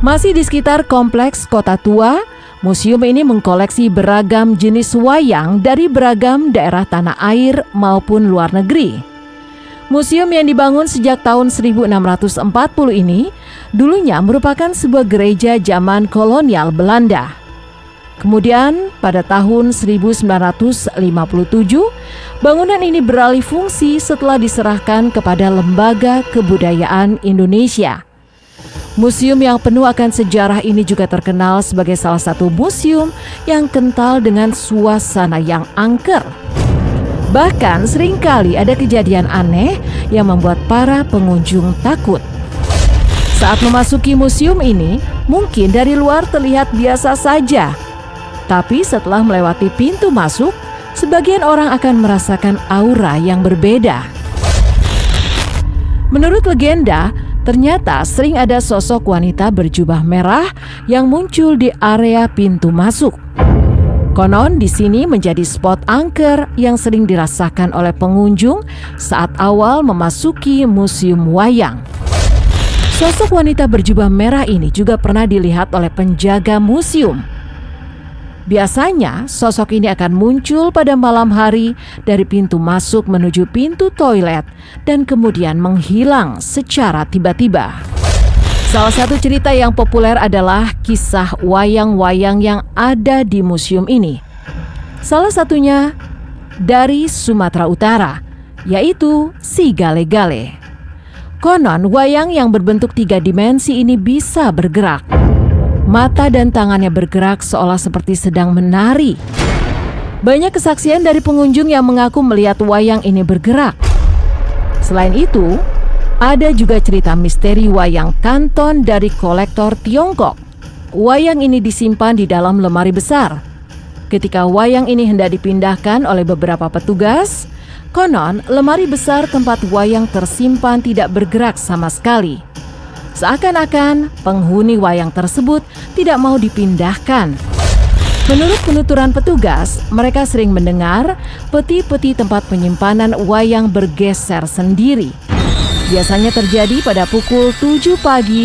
Masih di sekitar Kompleks Kota Tua, museum ini mengkoleksi beragam jenis wayang dari beragam daerah tanah air maupun luar negeri. Museum yang dibangun sejak tahun 1640 ini dulunya merupakan sebuah gereja zaman kolonial Belanda. Kemudian pada tahun 1957, bangunan ini beralih fungsi setelah diserahkan kepada Lembaga Kebudayaan Indonesia. Museum yang penuh akan sejarah ini juga terkenal sebagai salah satu museum yang kental dengan suasana yang angker. Bahkan seringkali ada kejadian aneh yang membuat para pengunjung takut. Saat memasuki museum ini, mungkin dari luar terlihat biasa saja. Tapi setelah melewati pintu masuk, sebagian orang akan merasakan aura yang berbeda. Menurut legenda, ternyata sering ada sosok wanita berjubah merah yang muncul di area pintu masuk. Konon di sini menjadi spot angker yang sering dirasakan oleh pengunjung saat awal memasuki museum wayang. Sosok wanita berjubah merah ini juga pernah dilihat oleh penjaga museum. Biasanya sosok ini akan muncul pada malam hari dari pintu masuk menuju pintu toilet dan kemudian menghilang secara tiba-tiba. Salah satu cerita yang populer adalah kisah wayang-wayang yang ada di museum ini. Salah satunya dari Sumatera Utara, yaitu si Gale-Gale. Konon wayang yang berbentuk 3 dimensi ini bisa bergerak. Mata dan tangannya bergerak seolah seperti sedang menari. Banyak kesaksian dari pengunjung yang mengaku melihat wayang ini bergerak. Selain itu, ada juga cerita misteri wayang Kanton dari kolektor Tiongkok. Wayang ini disimpan di dalam lemari besar. Ketika wayang ini hendak dipindahkan oleh beberapa petugas, konon lemari besar tempat wayang tersimpan tidak bergerak sama sekali. Seakan-akan penghuni wayang tersebut tidak mau dipindahkan. Menurut penuturan petugas, mereka sering mendengar peti-peti tempat penyimpanan wayang bergeser sendiri. Biasanya terjadi pada pukul 7 pagi